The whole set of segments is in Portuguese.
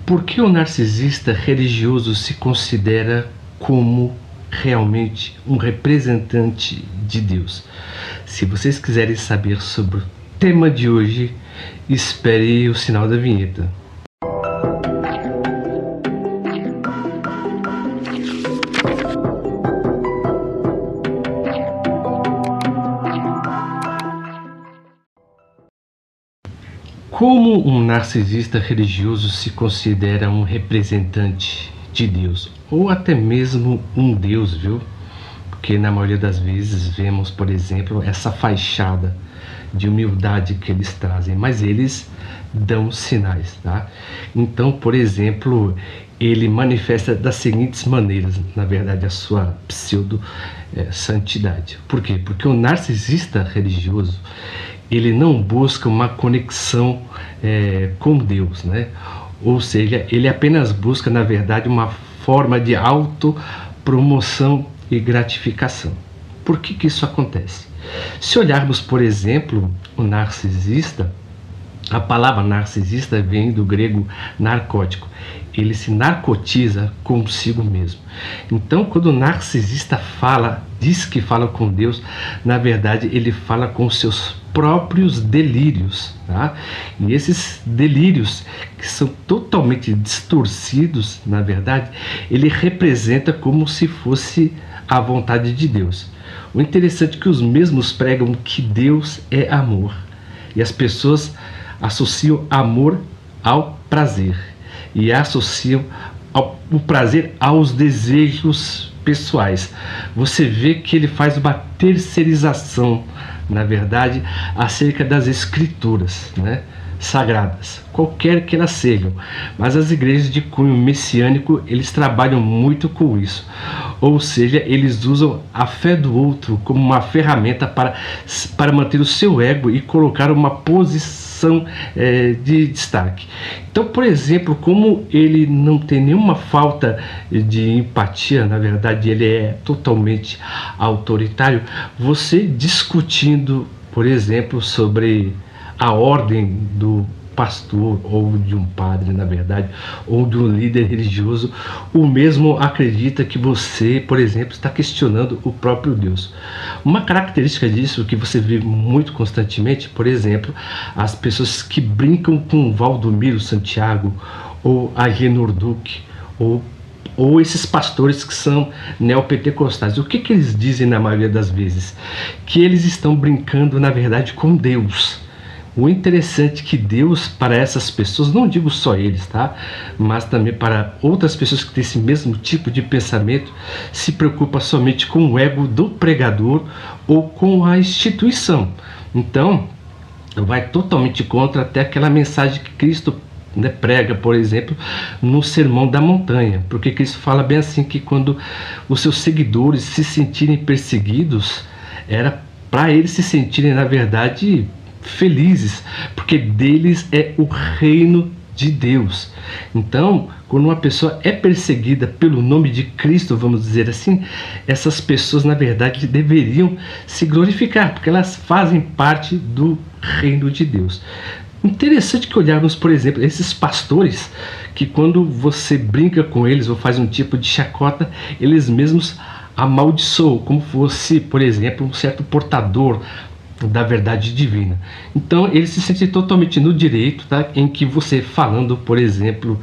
Por que o narcisista religioso se considera como realmente um representante de Deus? Se vocês quiserem saber sobre o tema de hoje, espere o sinal da vinheta. Como um narcisista religioso se considera um representante de Deus, ou até mesmo um Deus, viu? Porque na maioria das vezes vemos, por exemplo, essa fachada de humildade que eles trazem, mas eles dão sinais, tá? Então, por exemplo, ele manifesta das seguintes maneiras, na verdade, a sua pseudo-santidade. Por quê? Porque o narcisista religioso, ele não busca uma conexão com Deus, né? Ou seja, ele apenas busca, na verdade, uma forma de autopromoção e gratificação. Por que isso acontece? Se olharmos, por exemplo, o narcisista, a palavra narcisista vem do grego narcótico. Ele se narcotiza consigo mesmo. Então, quando o narcisista diz que fala com Deus, na verdade ele fala com seus próprios delírios, tá? E esses delírios, que são totalmente distorcidos, na verdade, ele representa como se fosse a vontade de Deus. O interessante é que os mesmos pregam que Deus é amor, e as pessoas associam amor ao prazer, e associam o prazer aos desejos pessoais. Você vê que ele faz uma terceirização, na verdade, acerca das escrituras, né, sagradas, qualquer que elas sejam. Mas as igrejas de cunho messiânico, eles trabalham muito com isso. Ou seja, eles usam a fé do outro como uma ferramenta para manter o seu ego e colocar uma posição de destaque. Então, por exemplo, como ele não tem nenhuma falta de empatia, na verdade ele é totalmente autoritário, você discutindo, por exemplo, sobre a ordem do pastor ou de um padre, na verdade, ou de um líder religioso, o mesmo acredita que você, por exemplo, está questionando o próprio Deus. Uma característica disso que você vê muito constantemente, por exemplo, as pessoas que brincam com Valdomiro Santiago ou Agenor Duque ou esses pastores que são neopentecostais. O que eles dizem na maioria das vezes? Que eles estão brincando, na verdade, com Deus. O interessante é que Deus, para essas pessoas, não digo só eles, tá? Mas também para outras pessoas que têm esse mesmo tipo de pensamento, se preocupa somente com o ego do pregador ou com a instituição. Então, vai totalmente contra até aquela mensagem que Cristo prega, por exemplo, no Sermão da Montanha, porque Cristo fala bem assim, que quando os seus seguidores se sentirem perseguidos, era para eles se sentirem, na verdade, felizes, porque deles é o reino de Deus. Então, quando uma pessoa é perseguida pelo nome de Cristo, vamos dizer assim, essas pessoas, na verdade, deveriam se glorificar, porque elas fazem parte do reino de Deus. Interessante que olharmos, por exemplo, esses pastores, que quando você brinca com eles ou faz um tipo de chacota, eles mesmos amaldiçoam, como fosse, por exemplo, um certo portador da verdade divina. Então ele se sente totalmente no direito, tá? Em que você falando, por exemplo,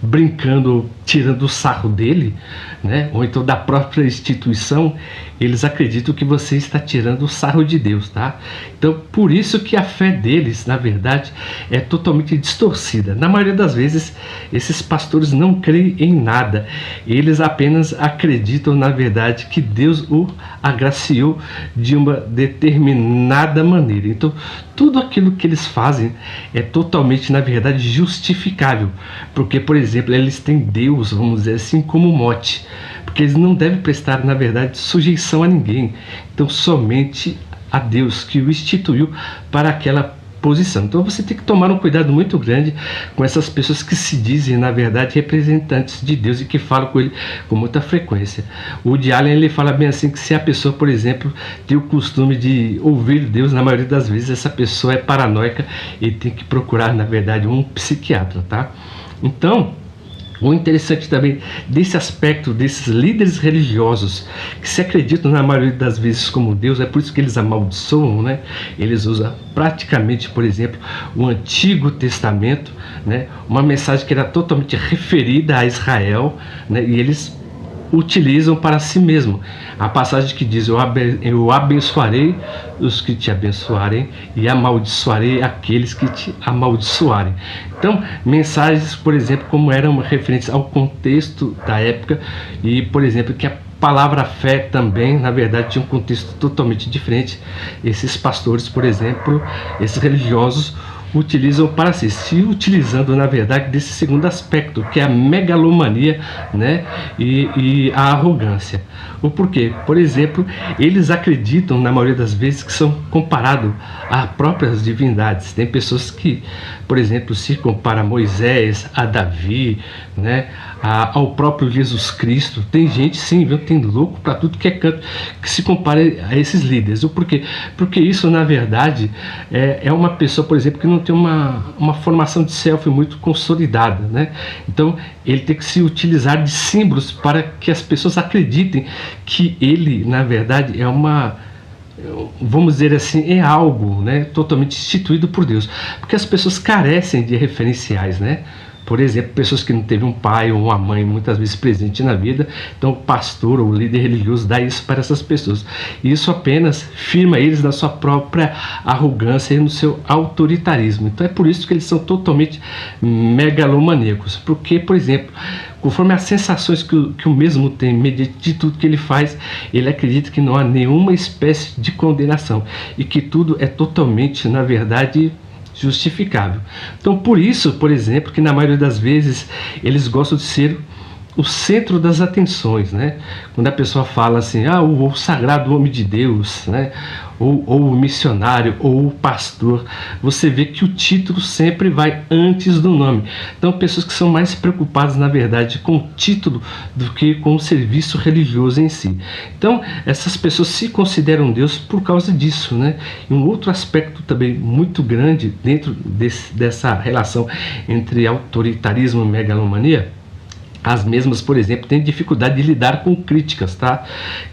brincando, tirando o sarro dele, né? Ou então da própria instituição, eles acreditam que você está tirando o sarro de Deus, tá? Então por isso que a fé deles, na verdade, é totalmente distorcida. Na maioria das vezes, esses pastores não creem em nada. Eles apenas acreditam, na verdade, que Deus o agraciou de uma determinada maneira. Então tudo aquilo que eles fazem é totalmente, na verdade, justificável, porque, por exemplo, eles têm Deus, vamos dizer assim, como mote, porque eles não devem prestar, na verdade, sujeição a ninguém, então somente a Deus, que o instituiu para aquela posição. Então você tem que tomar um cuidado muito grande com essas pessoas que se dizem, na verdade, representantes de Deus e que falam com ele com muita frequência. O Woody Allen, ele fala bem assim, que se a pessoa, por exemplo, tem o costume de ouvir Deus, na maioria das vezes essa pessoa é paranoica e tem que procurar, na verdade, um psiquiatra, tá? Então, O interessante também desse aspecto desses líderes religiosos que se acreditam na maioria das vezes como Deus, é por isso que eles amaldiçoam, né? Eles usam praticamente, por exemplo, o Antigo Testamento, né? Uma mensagem que era totalmente referida a Israel, né? E eles utilizam para si mesmo. A passagem que diz: eu abençoarei os que te abençoarem e amaldiçoarei aqueles que te amaldiçoarem. Então, mensagens, por exemplo, como eram referentes ao contexto da época, e, por exemplo, que a palavra fé também, na verdade, tinha um contexto totalmente diferente. Esses pastores, por exemplo, esses religiosos, utilizam para si, se utilizando, na verdade, desse segundo aspecto, que é a megalomania, né, e a arrogância. O porquê? Por exemplo, eles acreditam, na maioria das vezes, que são comparados a próprias divindades. Tem pessoas que, por exemplo, se comparam a Moisés, a Davi, né, ao próprio Jesus Cristo. Tem gente, sim, viu? Tem louco para tudo que é canto, que se compara a esses líderes. O porquê? Porque isso, na verdade, é uma pessoa, por exemplo, que não tem uma formação de self muito consolidada, né? Então, ele tem que se utilizar de símbolos para que as pessoas acreditem que ele, na verdade, vamos dizer assim, é algo, né, totalmente instituído por Deus. Porque as pessoas carecem de referenciais, né? Por exemplo, pessoas que não teve um pai ou uma mãe muitas vezes presente na vida, então o pastor ou o líder religioso dá isso para essas pessoas. E isso apenas firma eles na sua própria arrogância e no seu autoritarismo. Então é por isso que eles são totalmente megalomaníacos. Porque, por exemplo, conforme as sensações que o mesmo tem, mediante tudo que ele faz, ele acredita que não há nenhuma espécie de condenação e que tudo é totalmente, na verdade, justificável. Então, por isso, por exemplo, que na maioria das vezes eles gostam de ser o centro das atenções, né? Quando a pessoa fala assim, o sagrado homem de Deus, né? Ou o missionário, ou o pastor, você vê que o título sempre vai antes do nome. Então, pessoas que são mais preocupadas, na verdade, com o título do que com o serviço religioso em si. Então, essas pessoas se consideram Deus por causa disso, né? E um outro aspecto também muito grande dentro dessa relação entre autoritarismo e megalomania, as mesmas, por exemplo, têm dificuldade de lidar com críticas, tá?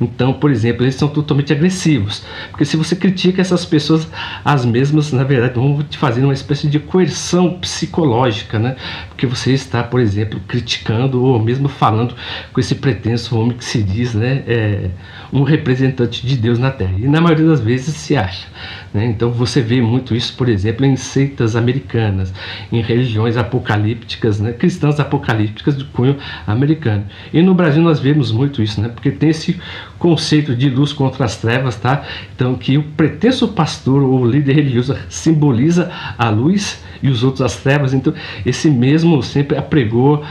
Então, por exemplo, eles são totalmente agressivos. Porque se você critica essas pessoas, as mesmas, na verdade, vão te fazer uma espécie de coerção psicológica, né? Porque você está, por exemplo, criticando ou mesmo falando com esse pretenso homem que se diz, né, um representante de Deus na Terra. E na maioria das vezes se acha, né? Então você vê muito isso, por exemplo, em seitas americanas, em religiões apocalípticas, né? Cristãs apocalípticas de cunho americano. E no Brasil nós vemos muito isso, né? Porque tem esse conceito de luz contra as trevas, tá? Então, que o pretenso pastor ou líder religioso simboliza a luz e os outros as trevas. Então, esse mesmo sempre apregou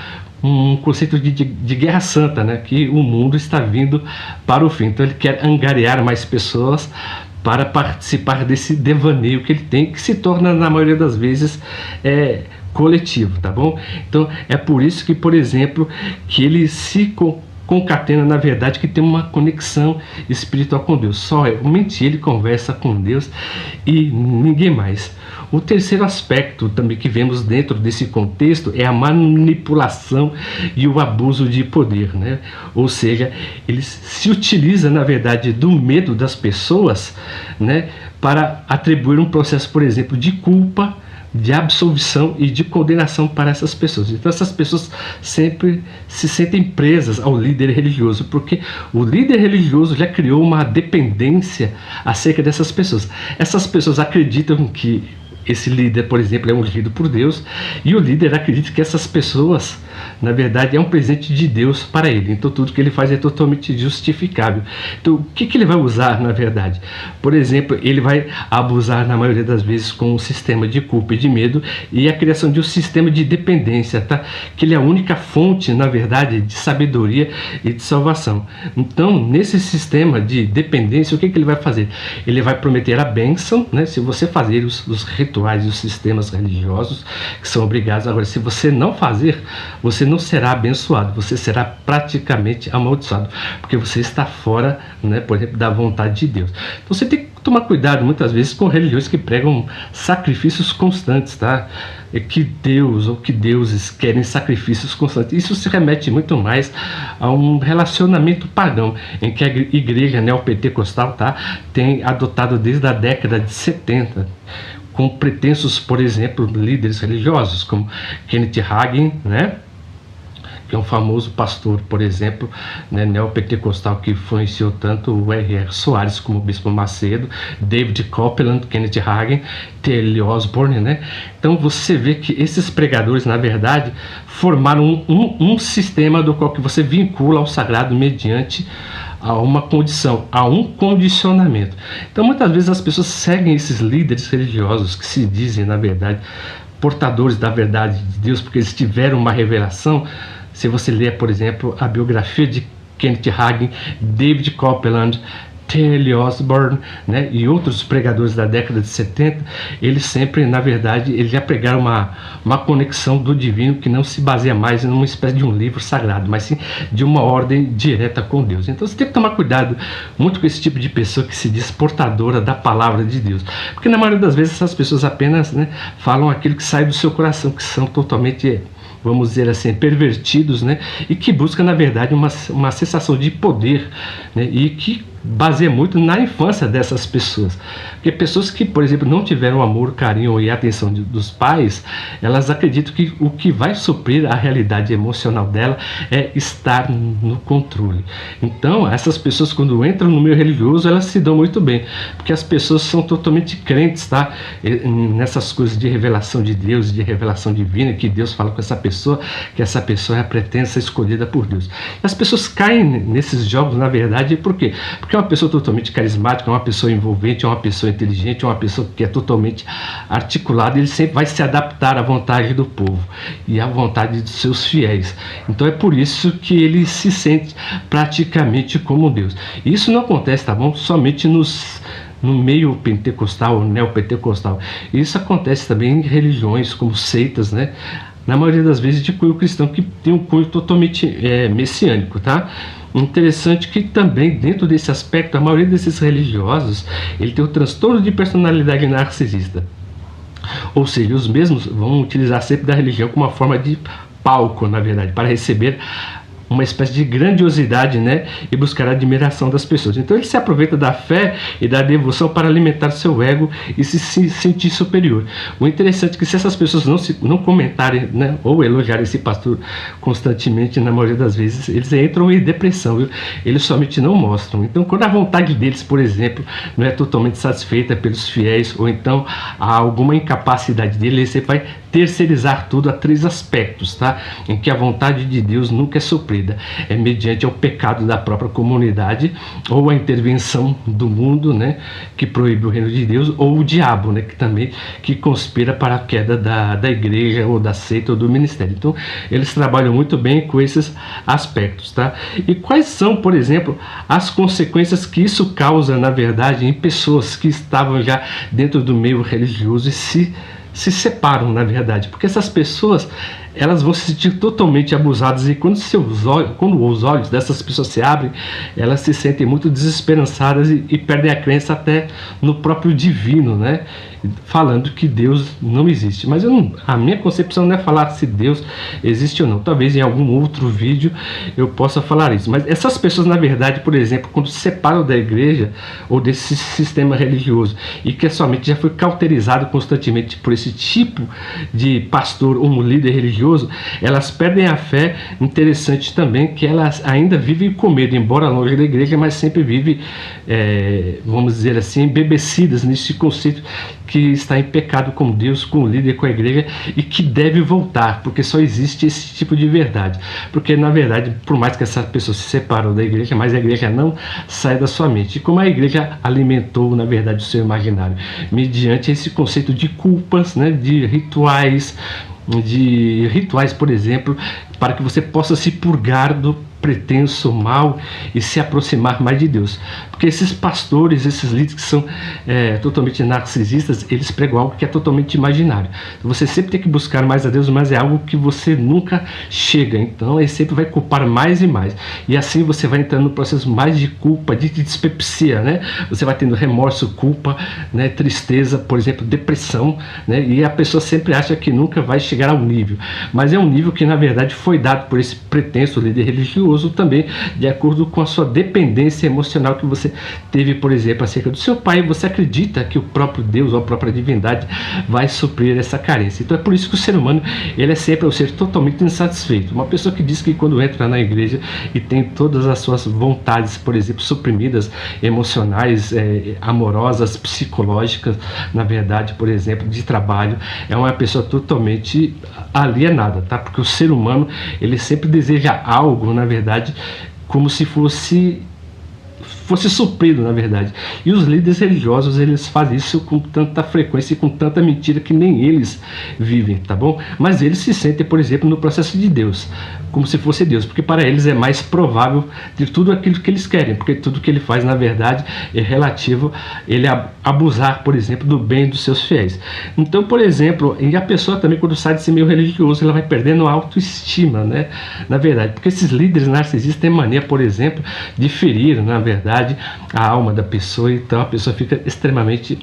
um conceito de guerra santa, né? Que o mundo está vindo para o fim. Então, ele quer angariar mais pessoas para participar desse devaneio que ele tem, que se torna, na maioria das vezes, coletivo, tá bom? Então é por isso que, por exemplo, que ele se concatena, na verdade, que tem uma conexão espiritual com Deus. Somente ele conversa com Deus e ninguém mais. O terceiro aspecto também que vemos dentro desse contexto é a manipulação e o abuso de poder, né? Ou seja, ele se utiliza, na verdade, do medo das pessoas, né, para atribuir um processo, por exemplo, de culpa, de absolvição e de condenação para essas pessoas. Então essas pessoas sempre se sentem presas ao líder religioso, porque o líder religioso já criou uma dependência acerca dessas pessoas. Essas pessoas acreditam que esse líder, por exemplo, é ungido por Deus, e o líder acredita que essas pessoas, na verdade, é um presente de Deus para ele. Então tudo que ele faz é totalmente justificável. Então o que ele vai usar, na verdade? Por exemplo, ele vai abusar, na maioria das vezes, com um sistema de culpa e de medo e a criação de um sistema de dependência, tá? Que ele é a única fonte, na verdade, de sabedoria e de salvação. Então, nesse sistema de dependência, o que ele vai fazer? Ele vai prometer a bênção, né? Se você fazer os rituais e os sistemas religiosos que são obrigados. Agora, se você não fazer, você não será abençoado, você será praticamente amaldiçoado, porque você está fora, né, por exemplo, da vontade de Deus. Então você tem que Tomar cuidado muitas vezes com religiões que pregam sacrifícios constantes, tá? Que Deus ou que deuses querem sacrifícios constantes. Isso se remete muito mais a um relacionamento pagão, em que a igreja neopentecostal, tá, tem adotado desde a década de 70, com pretensos, por exemplo, líderes religiosos, como Kenneth Hagin, né? Que é um famoso pastor, por exemplo, né, neopentecostal, que influenciou tanto o R.R. Soares como o Bispo Macedo, David Copeland, Kenneth Hagin, T.L. Osborne, né? Então você vê que esses pregadores, na verdade, formaram um sistema do qual que você vincula ao sagrado mediante a uma condição, a um condicionamento. Então muitas vezes as pessoas seguem esses líderes religiosos que se dizem, na verdade, portadores da verdade de Deus, porque eles tiveram uma revelação. Se você ler, por exemplo, a biografia de Kenneth Hagin, David Copeland, T.L. Osborne, né, e outros pregadores da década de 70, eles sempre, na verdade, eles já pregaram uma conexão do divino que não se baseia mais em uma espécie de um livro sagrado, mas sim de uma ordem direta com Deus. Então você tem que tomar cuidado muito com esse tipo de pessoa que se diz portadora da palavra de Deus, porque na maioria das vezes essas pessoas apenas, né, falam aquilo que sai do seu coração, que são totalmente, vamos dizer assim, pervertidos, né, e que busca, na verdade, uma sensação de poder, né, e que baseia muito na infância dessas pessoas. Porque pessoas que, por exemplo, não tiveram amor, carinho e atenção dos pais, elas acreditam que o que vai suprir a realidade emocional dela é estar no controle. Então, essas pessoas, quando entram no meio religioso, elas se dão muito bem, porque as pessoas são totalmente crentes, tá? Nessas coisas de revelação de Deus, de revelação divina, que Deus fala com essa pessoa, que essa pessoa é a pretensa escolhida por Deus. E as pessoas caem nesses jogos, na verdade, por quê? Porque é uma pessoa totalmente carismática, é uma pessoa envolvente, é uma pessoa inteligente, é uma pessoa que é totalmente articulada, ele sempre vai se adaptar à vontade do povo e à vontade dos seus fiéis. Então é por isso que ele se sente praticamente como Deus. E isso não acontece, tá bom? Somente no meio pentecostal, neopentecostal. Isso acontece também em religiões como seitas, né? Na maioria das vezes de cunho cristão, que tem um cunho totalmente messiânico, tá? Interessante que também dentro desse aspecto, a maioria desses religiosos, ele tem o transtorno de personalidade narcisista. Ou seja, os mesmos vão utilizar sempre da religião como uma forma de palco, na verdade, para receber uma espécie de grandiosidade, né, e buscar a admiração das pessoas. Então ele se aproveita da fé e da devoção para alimentar seu ego e se sentir superior. O interessante é que se essas pessoas não comentarem, né, ou elogiarem esse pastor constantemente, na maioria das vezes, eles entram em depressão, viu? Eles somente não mostram. Então quando a vontade deles, por exemplo, não é totalmente satisfeita pelos fiéis, ou então há alguma incapacidade dele, você vai terceirizar tudo a 3 aspectos, tá? Em que a vontade de Deus nunca é suprida. É mediante o pecado da própria comunidade, ou a intervenção do mundo, né, que proíbe o reino de Deus, ou o diabo, né, que conspira para a queda da igreja, ou da seita, ou do ministério. Então, eles trabalham muito bem com esses aspectos, tá? E quais são, por exemplo, as consequências que isso causa, na verdade, em pessoas que estavam já dentro do meio religioso e se separam, na verdade, porque essas pessoas, elas vão se sentir totalmente abusadas, e quando os olhos dessas pessoas se abrem, elas se sentem muito desesperançadas e perdem a crença até no próprio divino, né? Falando que Deus não existe. Mas a minha concepção não é falar se Deus existe ou não. Talvez em algum outro vídeo eu possa falar isso. Mas essas pessoas, na verdade, por exemplo, quando se separam da igreja ou desse sistema religioso, e que somente já foi cauterizado constantemente por esse tipo de pastor ou um líder religioso, elas perdem a fé. Interessante também que elas ainda vivem com medo, embora longe da igreja, mas sempre vivem, vamos dizer assim, embebecidas nesse conceito que está em pecado com Deus, com o líder, com a igreja, e que deve voltar, porque só existe esse tipo de verdade. Porque, na verdade, por mais que essa pessoa se separou da igreja, mas a igreja não sai da sua mente. E como a igreja alimentou, na verdade, o seu imaginário, mediante esse conceito de culpas, né, de rituais, por exemplo, para que você possa se purgar pretenso, mal e se aproximar mais de Deus. Porque esses pastores, esses líderes que são totalmente narcisistas, eles pregam algo que é totalmente imaginário. Você sempre tem que buscar mais a Deus, mas é algo que você nunca chega. Então ele sempre vai culpar mais e mais. E assim você vai entrando no processo mais de culpa, de dispepsia, né? Você vai tendo remorso, culpa, né? Tristeza, por exemplo, depressão, né? E a pessoa sempre acha que nunca vai chegar ao nível. Mas é um nível que na verdade foi dado por esse pretenso líder religioso também, de acordo com a sua dependência emocional que você teve, por exemplo, acerca do seu pai. Você acredita que o próprio Deus ou a própria divindade vai suprir essa carência. Então é por isso que o ser humano, ele é sempre um ser totalmente insatisfeito. Uma pessoa que diz que quando entra na igreja e tem todas as suas vontades, por exemplo, suprimidas, emocionais, amorosas, psicológicas, na verdade, por exemplo, de trabalho, é uma pessoa totalmente alienada, tá? Porque o ser humano, ele sempre deseja algo, na verdade, como se fosse suprido, na verdade. E os líderes religiosos, eles fazem isso com tanta frequência e com tanta mentira que nem eles vivem, tá bom? Mas eles se sentem, por exemplo, no processo de Deus, como se fosse Deus, porque para eles é mais provável de tudo aquilo que eles querem, porque tudo que ele faz, na verdade, é relativo ele abusar, por exemplo, do bem dos seus fiéis. Então, por exemplo, e a pessoa também, quando sai desse meio religioso, ela vai perdendo a autoestima, né? Na verdade, porque esses líderes narcisistas têm mania, por exemplo, de ferir, na verdade, a alma da pessoa, então a pessoa fica extremamente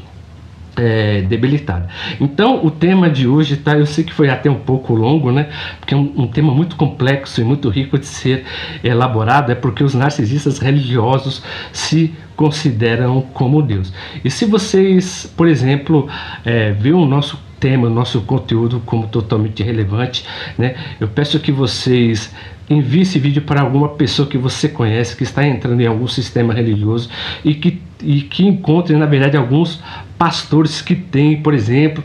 debilitada. Então o tema de hoje, tá? Eu sei que foi até um pouco longo, né? Porque é um tema muito complexo e muito rico de ser elaborado, é porque os narcisistas religiosos se consideram como Deus. E se vocês, por exemplo, viram o nosso tema, o nosso conteúdo como totalmente relevante, né? Eu peço que vocês envie esse vídeo para alguma pessoa que você conhece, que está entrando em algum sistema religioso e que encontre, na verdade, alguns pastores que têm, por exemplo,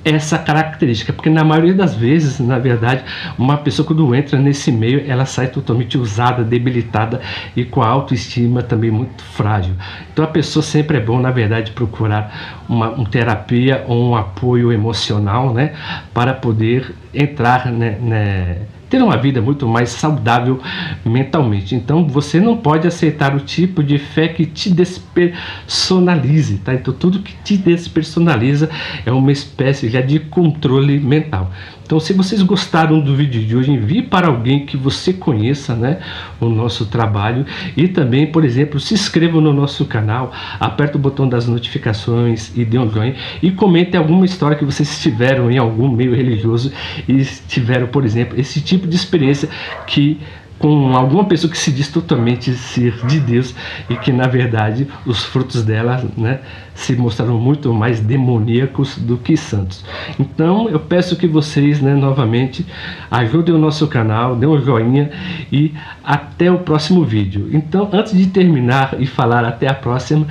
essa característica, porque na maioria das vezes, na verdade, uma pessoa quando entra nesse meio, ela sai totalmente usada, debilitada e com a autoestima também muito frágil. Então a pessoa sempre é bom, na verdade, procurar uma terapia ou um apoio emocional, né, para poder entrar, né, ter uma vida muito mais saudável mentalmente. Então você não pode aceitar o tipo de fé que te despersonalize, tá? Então tudo que te despersonaliza é uma espécie já de controle mental. Então, se vocês gostaram do vídeo de hoje, envie para alguém que você conheça, né, o nosso trabalho. E também, por exemplo, se inscreva no nosso canal, aperta o botão das notificações e dê um joinha. E comente alguma história que vocês tiveram em algum meio religioso e tiveram, por exemplo, esse tipo de experiência que com alguma pessoa que se diz totalmente ser de Deus e que na verdade os frutos dela, né, se mostraram muito mais demoníacos do que santos. Então eu peço que vocês, né, novamente ajudem o nosso canal, dê um joinha e até o próximo vídeo. Então, antes de terminar e falar até a próxima,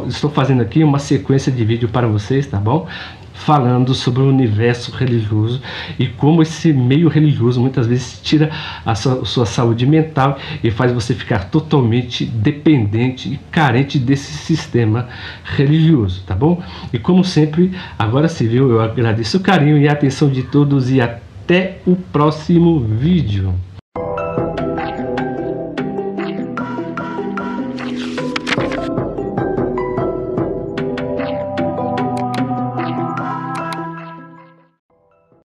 estou fazendo aqui uma sequência de vídeo para vocês, tá bom? Falando sobre o universo religioso e como esse meio religioso muitas vezes tira a sua saúde mental e faz você ficar totalmente dependente e carente desse sistema religioso, tá bom? E como sempre, agora se viu, eu agradeço o carinho e a atenção de todos e até o próximo vídeo.